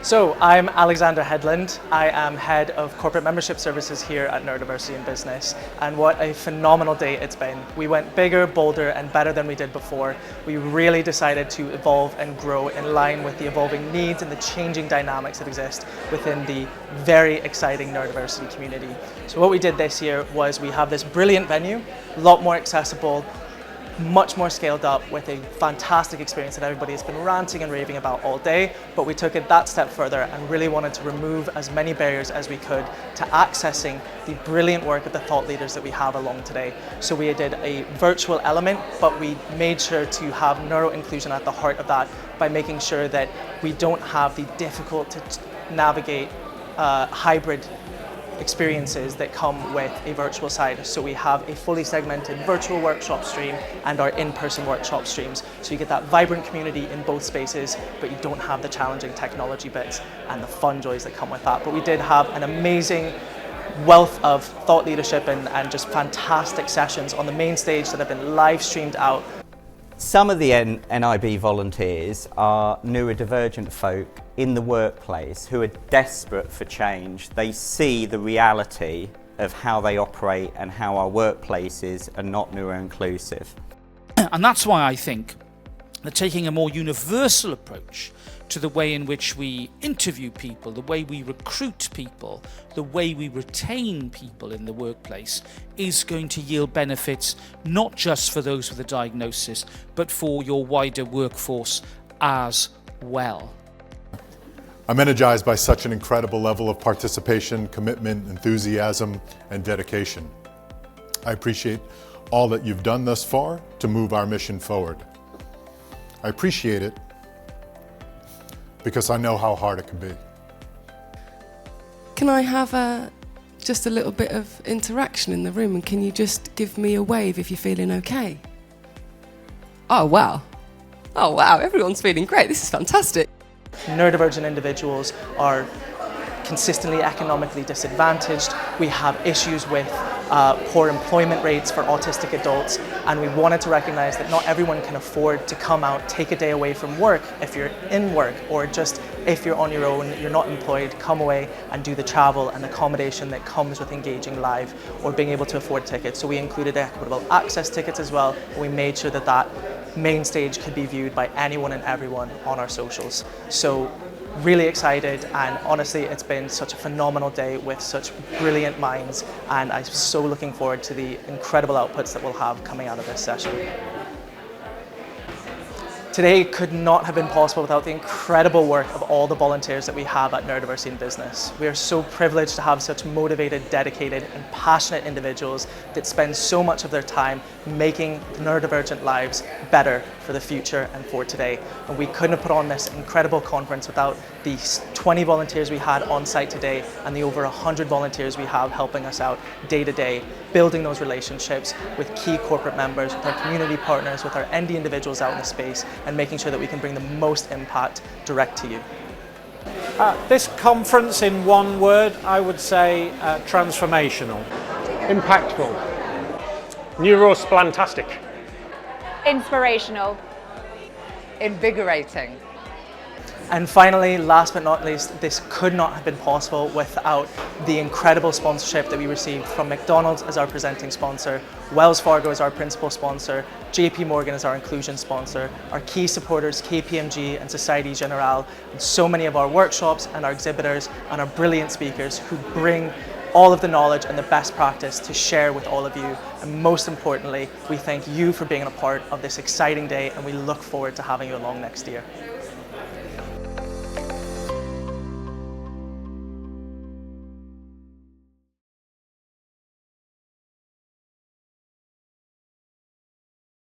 So I'm Alexander Headland. I am Head of Corporate Membership Services here at Neurodiversity in Business, and what a phenomenal day it's been. We went bigger, bolder and better than we did before. We really decided to evolve and grow in line with the evolving needs and the changing dynamics that exist within the very exciting neurodiversity community. So what we did this year was we have this brilliant venue, a lot more accessible, much more scaled up with a fantastic experience that everybody has been ranting and raving about all day, but we took it that step further and really wanted to remove as many barriers as we could to accessing the brilliant work of the thought leaders that we have along today. So we did a virtual element, but we made sure to have neuro inclusion at the heart of that by making sure that we don't have the difficult to navigate hybrid experiences that come with a virtual side. So we have a fully segmented virtual workshop stream and our in-person workshop streams. So you get that vibrant community in both spaces, but you don't have the challenging technology bits and the fun joys that come with that. But we did have an amazing wealth of thought leadership and just fantastic sessions on the main stage that have been live streamed out. Some of the NiB volunteers are neurodivergent folk in the workplace who are desperate for change. They see the reality of how they operate and how our workplaces are not neuro-inclusive. And that's why I think that taking a more universal approach to the way in which we interview people, the way we recruit people, the way we retain people in the workplace is going to yield benefits not just for those with a diagnosis, but for your wider workforce as well. I'm energized by such an incredible level of participation, commitment, enthusiasm, and dedication. I appreciate all that you've done thus far to move our mission forward. I appreciate it because I know how hard it can be. Can I have just a little bit of interaction in the room, and can you just give me a wave if you're feeling okay? Oh wow, everyone's feeling great, this is fantastic. Neurodivergent individuals are consistently economically disadvantaged. We have issues with poor employment rates for autistic adults, and we wanted to recognize that not everyone can afford to come out, take a day away from work if you're in work, or just if you're on your own, you're not employed, come away and do the travel and accommodation that comes with engaging live or being able to afford tickets. So we included equitable access tickets as well, and we made sure that that main stage could be viewed by anyone and everyone on our socials. So really excited, and honestly it's been such a phenomenal day with such brilliant minds, and I'm so looking forward to the incredible outputs that we'll have coming out of this session. Today could not have been possible without the incredible work of all the volunteers that we have at Neurodiversity in Business. We are so privileged to have such motivated, dedicated and passionate individuals that spend so much of their time making neurodivergent lives better for the future and for today. And we couldn't have put on this incredible conference without the 20 volunteers we had on site today and the over 100 volunteers we have helping us out day to day, building those relationships with key corporate members, with our community partners, with our ND individuals out in the space, and making sure that we can bring the most impact direct to you. This conference, in one word, I would say transformational. Impactful. Neurosplantastic. Inspirational. Invigorating. And finally, last but not least, this could not have been possible without the incredible sponsorship that we received from McDonald's as our presenting sponsor, Wells Fargo as our principal sponsor, JP Morgan as our inclusion sponsor, our key supporters KPMG and Société Générale, and so many of our workshops and our exhibitors and our brilliant speakers who bring all of the knowledge and the best practice to share with all of you. And most importantly, we thank you for being a part of this exciting day, and we look forward to having you along next year.